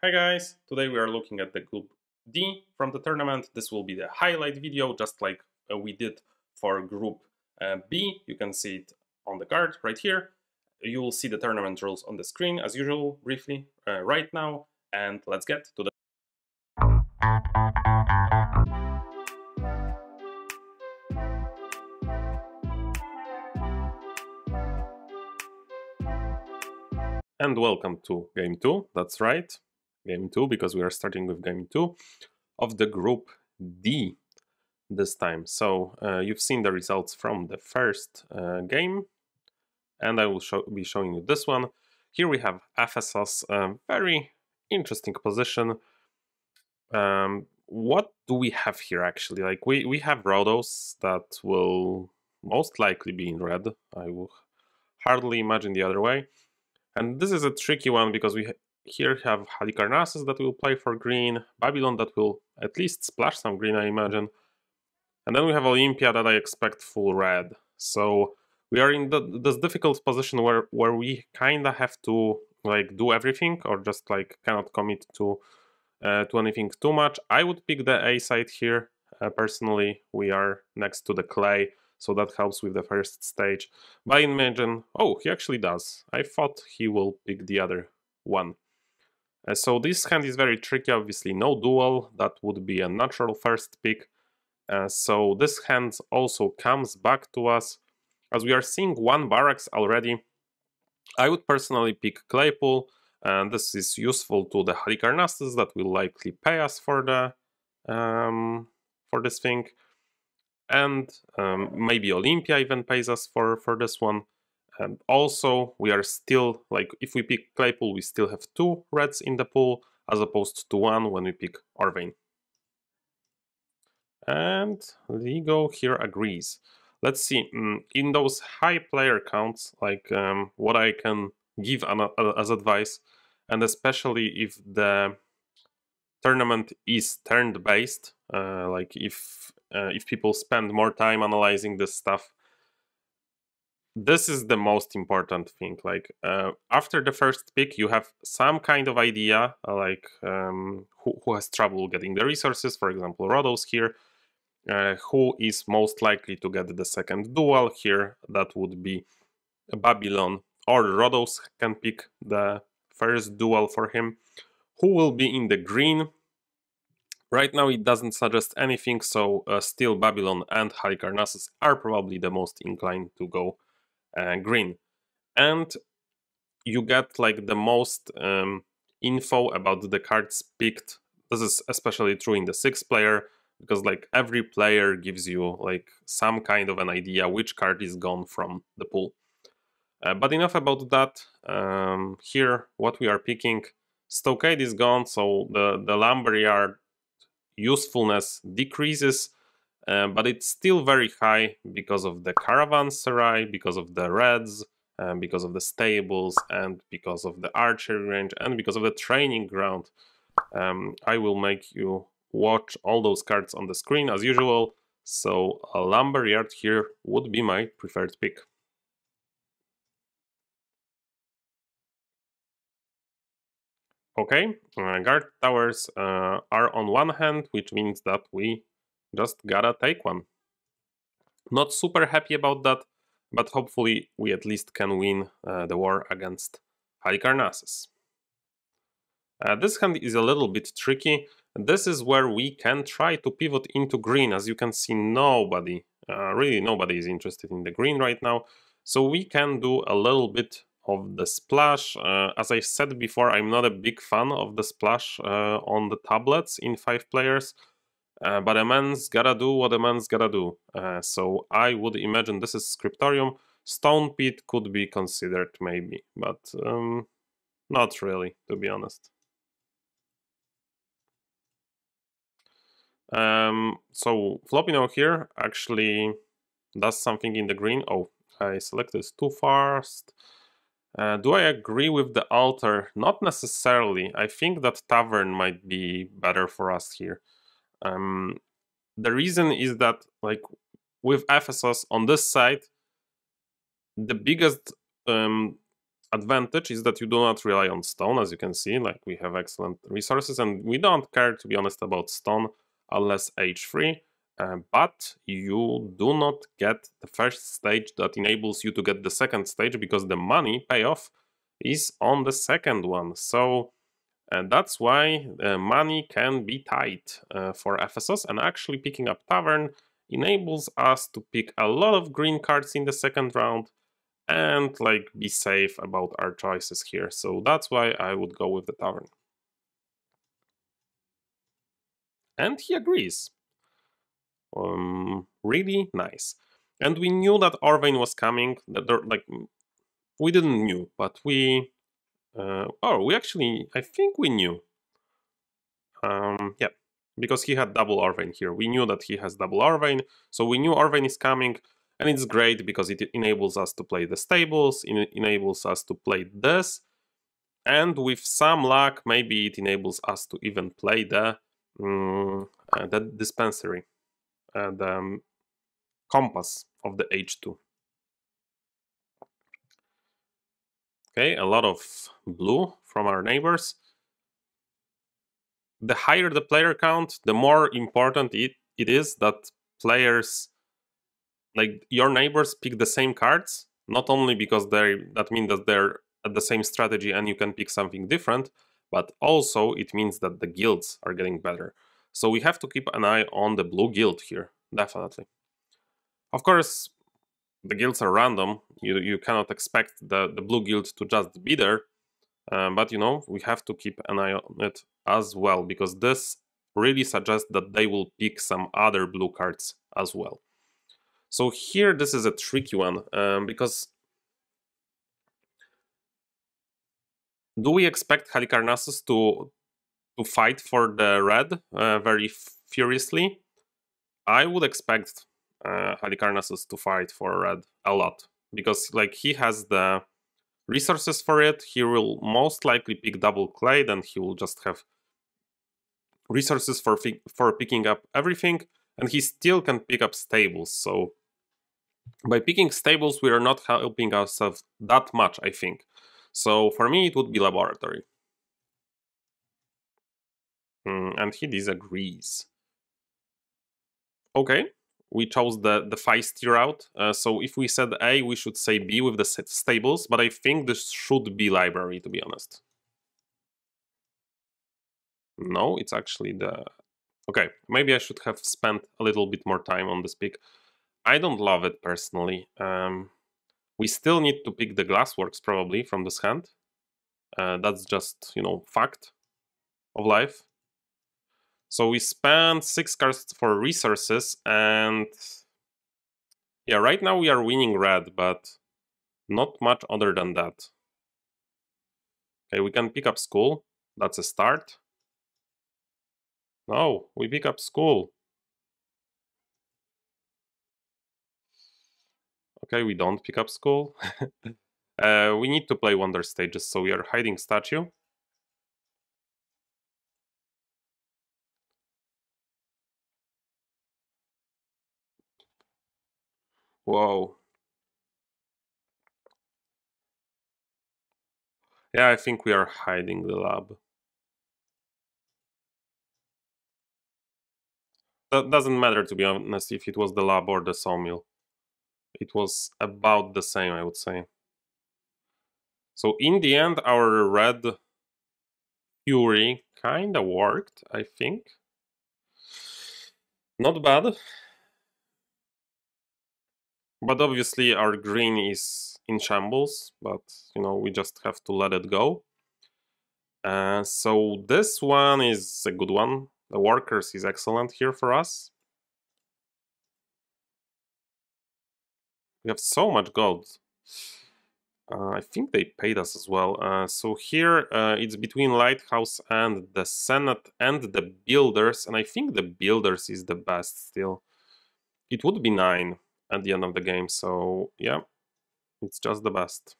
Hi guys, today we are looking at the group D from the tournament. This will be the highlight video, just like we did for group B. You can see it on the card right here. You will see the tournament rules on the screen as usual, briefly, right now. And let's get to the... And welcome to game 2, that's right, game 2, because we are starting with game 2 of the group D this time. So you've seen the results from the first game, and I will be showing you this one. Here we have Ephesos, very interesting position. What do we have here actually? Like we have Rhodos that will most likely be in red. I will hardly imagine the other way. And this is a tricky one because we here have Halicarnassus that will play for green, Babylon that will at least splash some green, I imagine. And then we have Olympia that I expect full red. So we are in this difficult position where we kind of have to like do everything or just like cannot commit to anything too much. I would pick the A side here. Personally, we are next to the clay, so that helps with the first stage. But imagine, oh, he actually does. I thought he will pick the other one. So this hand is very tricky, obviously no duel, that would be a natural first pick. So this hand also comes back to us. As we are seeing one barracks already, I would personally pick Claypool, and this is useful to the Halicarnassus that will likely pay us for the for this thing. And maybe Olympia even pays us for this one. And also, we are still, like, if we pick Claypool, we still have 2 reds in the pool, as opposed to 1 when we pick Orvain. And Ligo here agrees. Let's see, in those high player counts, like what I can give as advice, and especially if the tournament is turn-based, like if people spend more time analyzing this stuff, this is the most important thing. Like after the first pick, you have some kind of idea, like who has trouble getting the resources, for example, Rhodos here. Who is most likely to get the second duel here? That would be Babylon, or Rhodos can pick the first duel for him. Who will be in the green? Right now it doesn't suggest anything, so still Babylon and Halicarnassus are probably the most inclined to go green. And you get like the most info about the cards picked. This is especially true in the 6th player, because like every player gives you like some kind of an idea which card is gone from the pool. But enough about that. Here, what we are picking, Stockade is gone, so the Lumberyard usefulness decreases, but it's still very high because of the Caravanserai, because of the reds, because of the stables, and because of the archery range, and because of the training ground. I will make you watch all those cards on the screen as usual, so a Lumberyard here would be my preferred pick. Okay, guard towers are on one hand, which means that we just gotta take one. Not super happy about that, but hopefully we at least can win the war against Halicarnassus. This hand is a little bit tricky. This is where we can try to pivot into green. As you can see, nobody, really nobody is interested in the green right now. So we can do a little bit of the splash. As I said before, I'm not a big fan of the splash on the tablets in 5 players. But a man's gotta do what a man's gotta do. So I would imagine this is Scriptorium. Stone Pit could be considered maybe, but not really, to be honest. So Flopino here actually does something in the green. Oh, I selected too fast. Do I agree with the altar? Not necessarily. I think that Tavern might be better for us here. The reason is that, like, with Ephesos on this side, the biggest advantage is that you do not rely on stone, as you can see. Like, we have excellent resources, and we don't care, to be honest, about stone unless H3. But you do not get the first stage that enables you to get the second stage, because the money payoff is on the second one. So that's why money can be tight for Ephesos, and actually picking up Tavern enables us to pick a lot of green cards in the second round and like be safe about our choices here. So that's why I would go with the Tavern. And he agrees. Really nice. And we knew that Orvain was coming. That like, we didn't knew, but we we actually, I think we knew. Yeah, because he had double Orvain here. We knew that he has double Orvain, so we knew Orvain is coming, and it's great because it enables us to play the stables, it enables us to play this, and with some luck, maybe it enables us to even play the dispensary, the compass of the H2. Okay, a lot of blue from our neighbors. The higher the player count, the more important it is that players, like your neighbors, pick the same cards, not only because that means that they're at the same strategy and you can pick something different, but also it means that the guilds are getting better. So we have to keep an eye on the blue guild here, definitely. Of course, the guilds are random. You cannot expect the blue guild to just be there, but you know, we have to keep an eye on it as well, because this really suggests that they will pick some other blue cards as well. So here, this is a tricky one, because do we expect Halicarnassus to fight for the red very furiously? I would expect Halicarnassus to fight for red a lot, because like he has the resources for it. He will most likely pick double clay, and he will just have resources for picking up everything, and he still can pick up stables. So by picking stables, we are not helping ourselves that much, I think. So for me, it would be laboratory. And he disagrees. Okay, we chose the feisty route. So if we said A, we should say B with the stables, but I think this should be library, to be honest. No, it's actually the... Okay, maybe I should have spent a little bit more time on this pick. I don't love it personally. We still need to pick the glassworks probably from this hand. That's just, you know, fact of life. So we spent 6 cards for resources, and yeah, right now we are winning red, but not much other than that. Okay, we can pick up school. That's a start. No, we pick up school. Okay, we don't pick up school. We need to play Wonder Stages, so we are hiding statue. Whoa. Yeah, I think we are hiding the lab. That doesn't matter, to be honest, if it was the lab or the sawmill. It was about the same, I would say. So in the end, our red fury kinda worked, I think. Not bad. But obviously our green is in shambles, but you know, we just have to let it go. So this one is a good one. The workers is excellent here for us. We have so much gold. I think they paid us as well. So here it's between Lighthouse and the Senate and the Builders, and I think the Builders is the best still. It would be 9 at the end of the game, so yeah, it's just the best.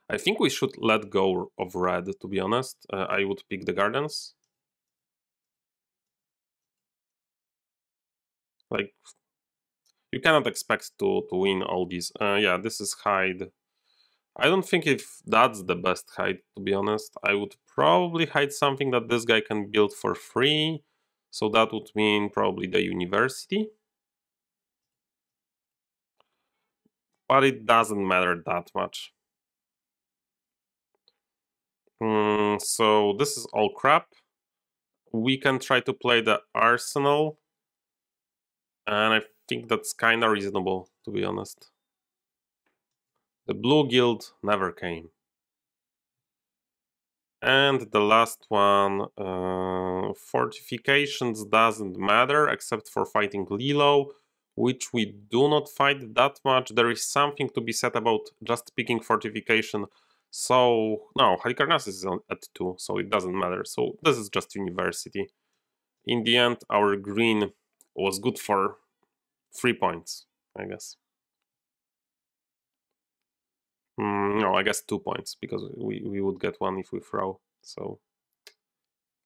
I think we should let go of red, to be honest. I would pick the Gardens. Like, You cannot expect to win all these. Yeah, this is hide. I don't think if that's the best hide, to be honest. I would probably hide something that this guy can build for free. So that would mean probably the university. But it doesn't matter that much. So this is all crap. We can try to play the arsenal. And I think that's kind of reasonable, to be honest. The blue guild never came. And the last one, fortifications doesn't matter except for fighting Lilo, which we do not fight that much. There is something to be said about just picking fortification. So, no, Halicarnassus is at 2, so it doesn't matter. So this is just university. In the end, our green was good for 3 points, I guess. No, I guess 2 points, because we would get 1 if we throw. So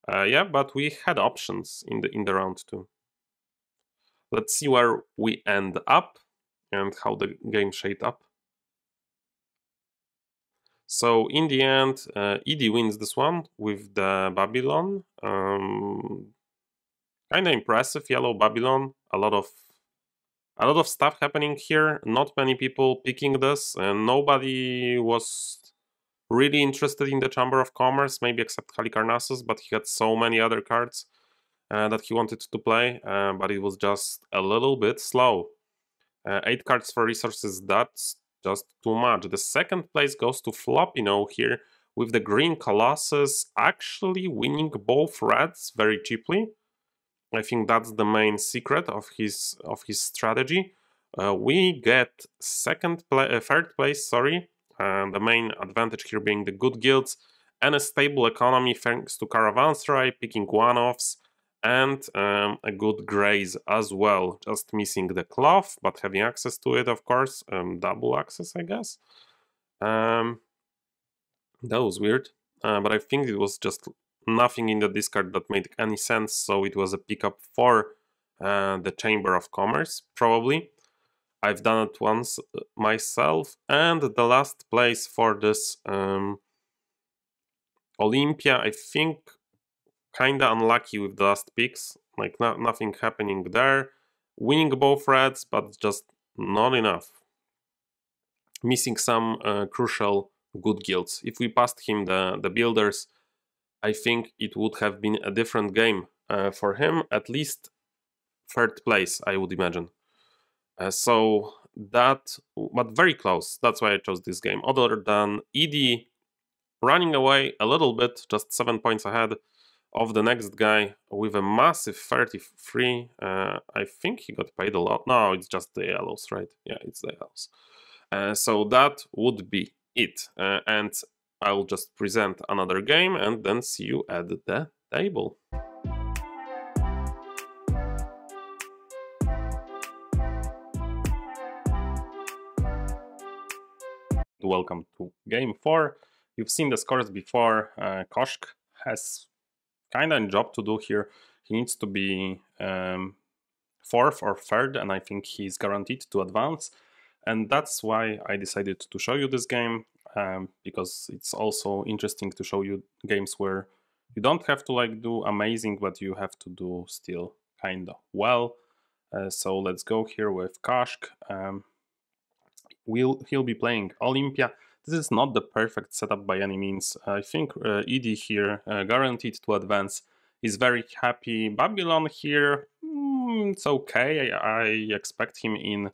yeah, but we had options in the round 2. Let's see where we end up and how the game shaped up. So in the end, ED wins this one with the Babylon. Kind of impressive yellow Babylon. A lot of stuff happening here. Not many people picking this, and nobody was really interested in the Chamber of Commerce, maybe except Halicarnassus, but he had so many other cards that he wanted to play, but it was just a little bit slow. 8 cards for resources, that's just too much. The second place goes to Floppino here, with the Green Colossus actually winning both reds very cheaply. I think that's the main secret of his strategy. We get third place, sorry. The main advantage here being the good guilds and a stable economy thanks to Caravanserai, picking one-offs, and a good graze as well. Just missing the cloth, but having access to it, of course. Double access, I guess. That was weird, but I think it was just nothing in the discard that made any sense, so it was a pickup for the Chamber of Commerce, probably. I've done it once myself, and the last place for this Olympia, I think, kinda unlucky with the last picks, like nothing happening there. Winning both reds, but just not enough. Missing some crucial good guilds. If we passed him the builders, I think it would have been a different game for him, at least third place, I would imagine. So that, but very close. That's why I chose this game. Other than ED running away a little bit, just 7 points ahead of the next guy with a massive 33. I think he got paid a lot. No, it's just the yellows, right? Yeah, it's the yellows. So that would be it. And I'll just present another game and then see you at the table. Welcome to game 4. You've seen the scores before. Koshk has kind of a job to do here. He needs to be 4th or 3rd, and I think he's guaranteed to advance. And that's why I decided to show you this game, because it's also interesting to show you games where you don't have to like do amazing, but you have to do still kind of well. So let's go here with Koshk. He'll be playing Olympia. This is not the perfect setup by any means. I think ED here, guaranteed to advance, is very happy. Babylon here, it's okay. I expect him in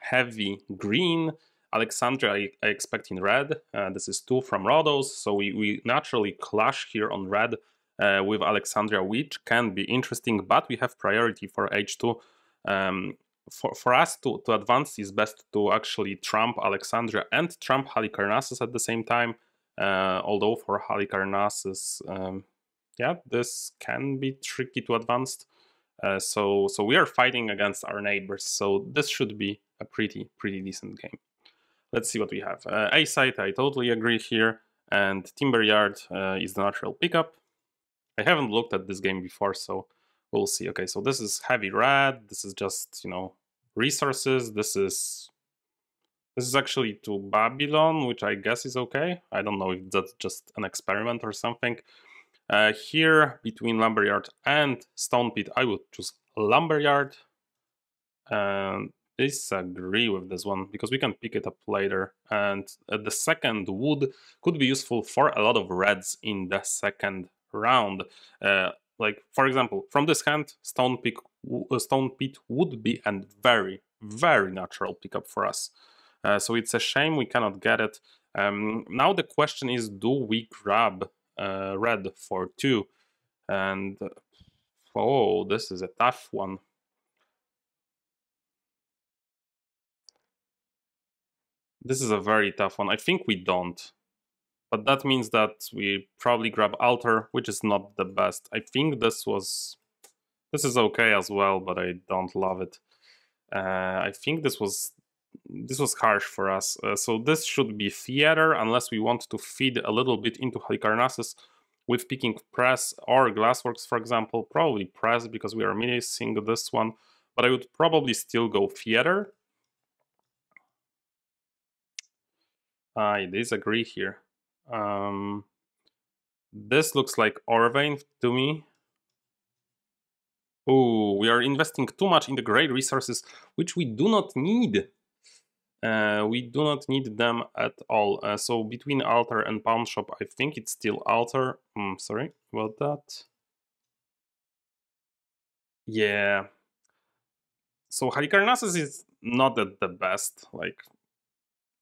heavy green. Alexandria I expect in red. This is 2 from Rhodos, so we naturally clash here on red with Alexandria, which can be interesting, but we have priority for H2. For us to advance, it's best to actually trump Alexandria and trump Halicarnassus at the same time. Although for Halicarnassus, yeah, this can be tricky to advance. So we are fighting against our neighbors, so this should be a pretty decent game. Let's see what we have. A-side, I totally agree here, and Timberyard is the natural pickup. I haven't looked at this game before, so we'll see. Okay, so this is heavy red. This is just, you know, resources. This is actually to Babylon, which I guess is okay. I don't know if that's just an experiment or something. Here, between Lumberyard and Stone Pit, I would choose Lumberyard. And disagree with this one because we can pick it up later. And the second wood could be useful for a lot of reds in the second round. Like, for example, from this hand, Stone Pit would be a very, very natural pickup for us. So it's a shame we cannot get it. Now the question is, do we grab red for 2? And oh, this is a tough one. This is a very tough one. I think we don't. But that means that we probably grab Altar, which is not the best. I think this is okay as well, but I don't love it. I think this was harsh for us. So this should be Theater, unless we want to feed a little bit into Halicarnassus with picking Press or Glassworks, for example. Probably Press, because we are missing this one. But I would probably still go Theater. I disagree here. This looks like Orvain to me. Oh, we are investing too much in the great resources, which we do not need. We do not need them at all. So between Altar and Pawn Shop, I think it's still Altar. Sorry about that. Yeah. So Halicarnassus is not at the best, like,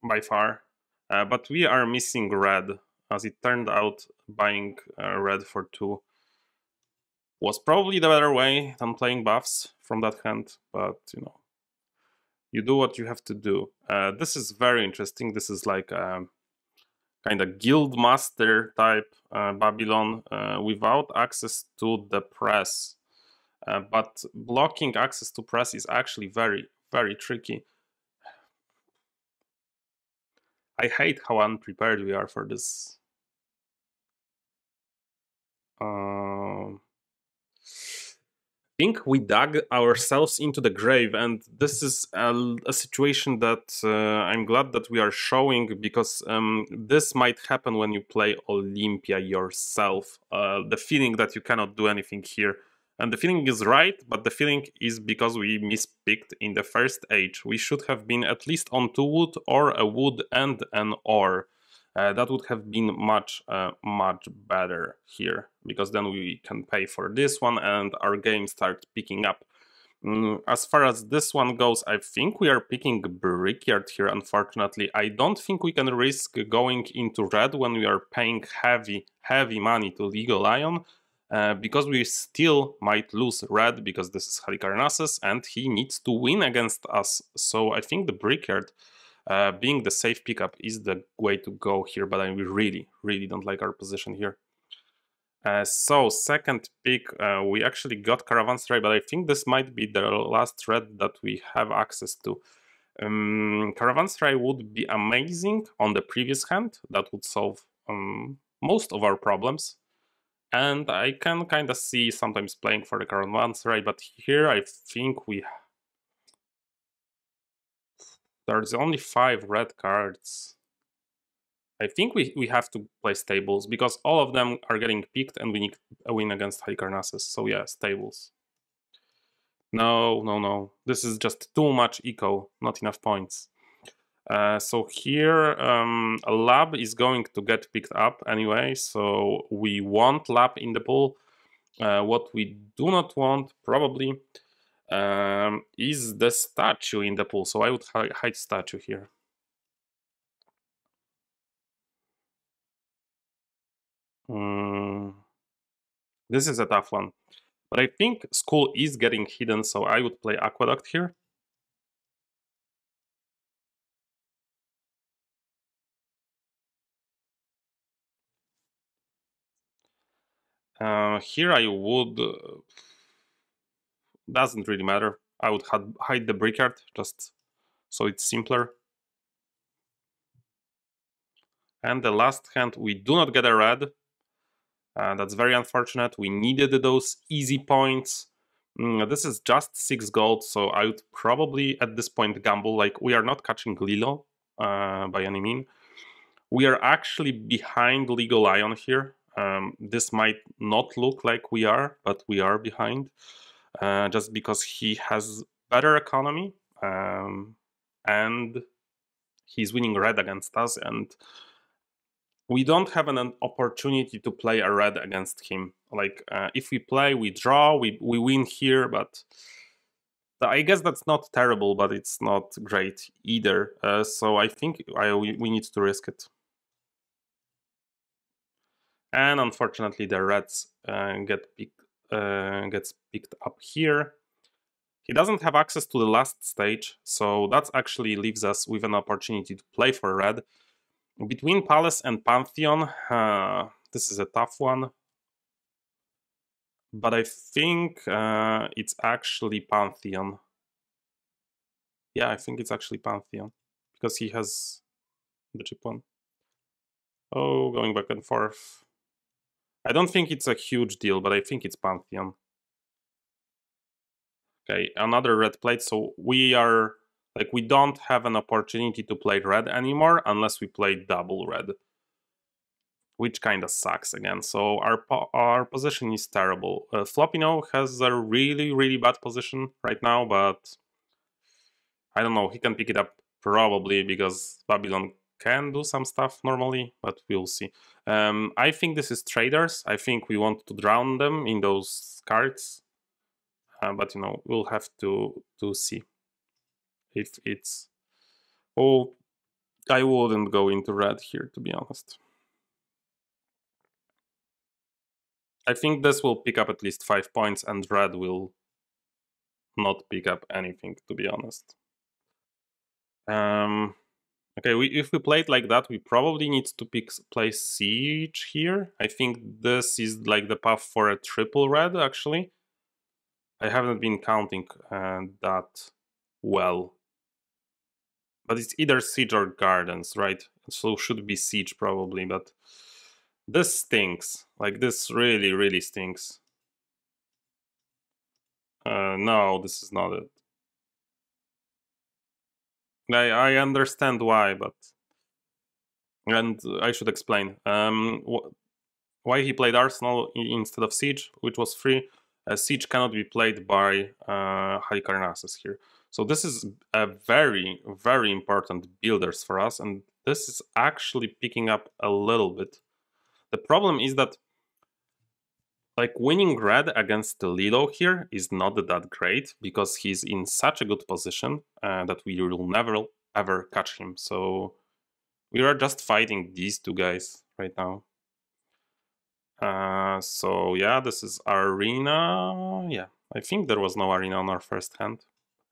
by far. But we are missing red. As it turned out, buying red for 2 was probably the better way than playing buffs from that hand, but you do what you have to do. This is very interesting. This is like kind of guild master type Babylon without access to the press. But blocking access to press is actually very, very tricky. I hate how unprepared we are for this. I think we dug ourselves into the grave, and this is a situation that I'm glad that we are showing, because this might happen when you play Olympia yourself. The feeling that you cannot do anything here. And the feeling is right, but the feeling is because we mispicked in the first age. We should have been at least on 2 wood, or a wood and an ore. That would have been much better here, because then we can pay for this one and our game starts picking up. As far as this one goes, I think we are picking Brickyard here, unfortunately. I don't think we can risk going into red when we are paying heavy money to Legal Lion, because we still might lose red, because this is Halicarnassus and he needs to win against us. So I think the Brickyard, being the safe pickup, is the way to go here, but I really don't like our position here. So second pick, we actually got Caravanserai, but I think this might be the last red that we have access to. Caravanserai would be amazing on the previous hand. That would solve most of our problems. And I can kind of see sometimes playing for the Caravanserai, but here I think there's only 5 red cards. I think we have to play stables, because all of them are getting picked and we need a win against Halicarnassus. So yeah, stables. No. This is just too much eco, not enough points. So here, a lab is going to get picked up anyway, so we want lab in the pool. What we do not want, probably, is the statue in the pool, so I would hide statue here. This is a tough one. But I think school is getting hidden, so I would play Aqueduct here. Here I would... doesn't really matter. I would hide the Brickyard, just so it's simpler. And the last hand, we do not get a red. That's very unfortunate. We needed those easy points. This is just 6 gold, so I would probably at this point gamble. Like, we are not catching Lilo by any mean. We are actually behind Legal Lion here. This might not look like we are, but we are behind. Just because he has better economy, and he's winning red against us, and we don't have an opportunity to play a red against him. Like, if we play, we draw, we win here, but I guess that's not terrible, but it's not great either. So I think we need to risk it. And unfortunately, the reds gets picked up here. He doesn't have access to the last stage, so that actually leaves us with an opportunity to play for red. Between Palace and Pantheon, this is a tough one. But I think it's actually Pantheon. Yeah, I think it's actually Pantheon, because he has the chip one. Oh, going back and forth. I don't think it's a huge deal, but I think it's Pantheon. Okay, another red plate, so we are... like, we don't have an opportunity to play red anymore unless we play double red, which kind of sucks again. So our position is terrible. Flopino has a really bad position right now, but I don't know, he can pick it up probably because Babylon can do some stuff normally, but we'll see. I think this is traders. I think we want to drown them in those cards, but you know, we'll have to see if it's... oh, I wouldn't go into red here, to be honest. I think this will pick up at least 5 points, and red will not pick up anything, to be honest. Okay, if we play it like that, we probably need to play Siege here. I think this is like the path for a triple red, actually. I haven't been counting that well. But it's either Siege or Gardens, right? So should be Siege probably, but this stinks. Like, this really stinks. No, this is not it. I understand why, but... and I should explain. Why he played Arsenal instead of Siege, which was free. Siege cannot be played by Halicarnassus here. So this is a very important builders for us, and this is actually picking up a little bit. The problem is that, like, winning red against Lilo here is not that great, because he's in such a good position that we will never ever catch him. So we are just fighting these two guys right now. So yeah, this is arena. Yeah, I think there was no arena on our first hand.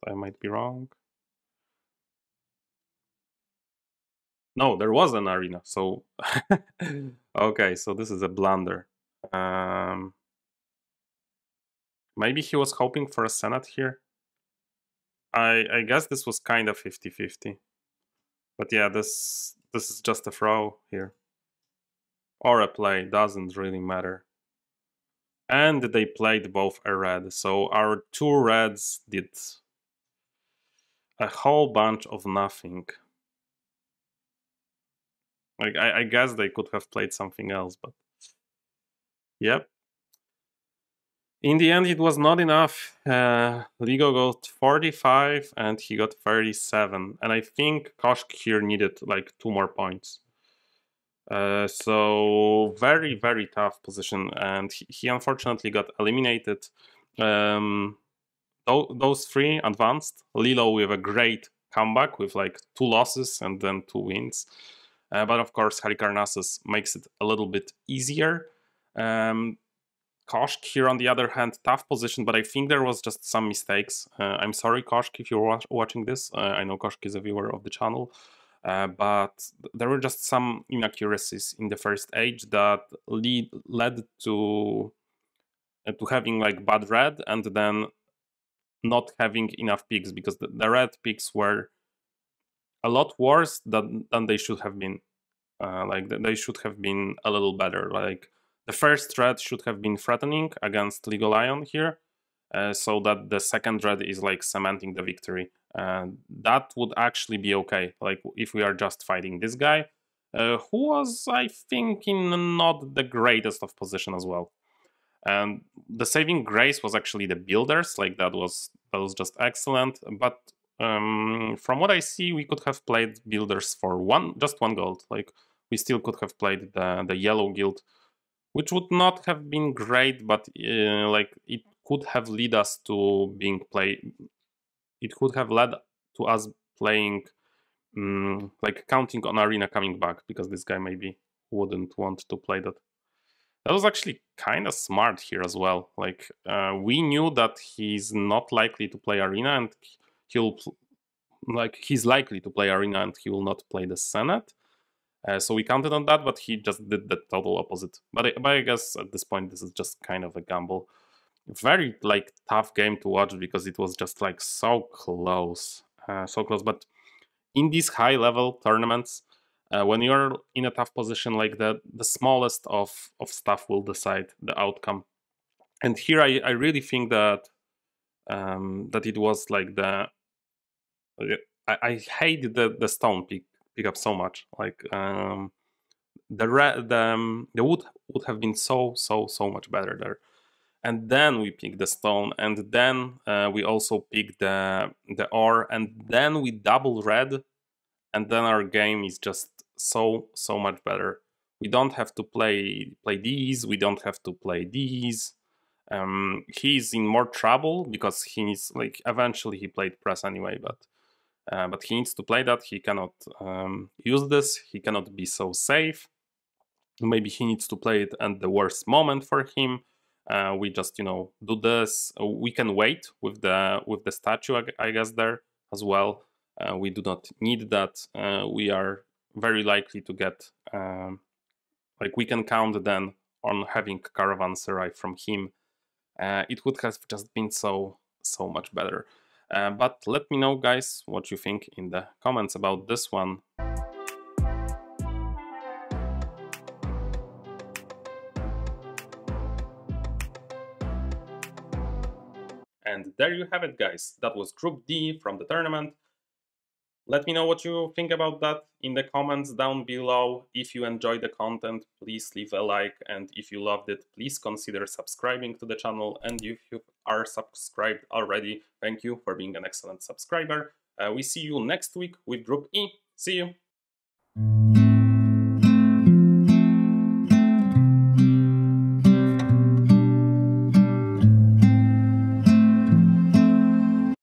I might be wrong. No, there was an arena. So okay, so this is a blunder. Maybe he was hoping for a Senate here. I guess this was kind of 50-50. But yeah, this is just a throw here. Or a play, doesn't really matter. And they played both a red, so our two reds did a whole bunch of nothing. Like, I guess they could have played something else, but... yep. In the end, it was not enough. Ligo got 45 and he got 37. And I think Koshk here needed like 2 more points. So very tough position, and he unfortunately got eliminated. Those 3 advanced. Lilo with a great comeback with like 2 losses and then 2 wins. But of course, Halicarnassus makes it a little bit easier. Koshk here, on the other hand, tough position, but I think there was just some mistakes. I'm sorry, Koshk, if you're watching this. I know Koshk is a viewer of the channel. But there were just some inaccuracies in the first age that led to having like bad red, and then not having enough picks, because the red picks were a lot worse than they should have been. Like, they should have been a little better. Like, the first red should have been threatening against Legal Lion here, so that the second red is like cementing the victory. That would actually be okay, like if we are just fighting this guy, who was, I think, in not the greatest of position as well. And the saving grace was actually the builders, like that was just excellent. But from what I see, we could have played builders for just one gold. Like we still could have played the yellow guild, which would not have been great, but like it could have led us to being play. It could have led to us playing, like counting on Arena coming back, because this guy maybe wouldn't want to play that. That was actually kind of smart here as well. Like we knew that he's not likely to play Arena, and he's likely to play Arena, and he will not play the Senate. So we counted on that, but he just did the total opposite. But I guess at this point, this is just kind of a gamble. Very like tough game to watch because it was just like so close, so close. But in these high level tournaments, when you're in a tough position like that, the smallest of stuff will decide the outcome. And here I really think that that it was like I hate the stone pick up so much. Like the wood would have been so much better there. And then we pick the stone, and then we also pick the ore, and then we double red, and then our game is just so much better. We don't have to play these. We don't have to play these. He's in more trouble because he needs, like, eventually he played press anyway, but he needs to play that. He cannot use this. He cannot be so safe. Maybe he needs to play it at the worst moment for him. We just do this. We can wait with the statue, I guess, there as well. We do not need that. We are very likely to get like we can count then on having caravans arrive from him. It would have just been so much better. But let me know, guys, what you think in the comments about this one. And there you have it, guys. That was Group D from the tournament. Let me know what you think about that in the comments down below. If you enjoyed the content, please leave a like, and if you loved it, please consider subscribing to the channel. And if you are subscribed already, thank you for being an excellent subscriber. We see you next week with Group E. See you!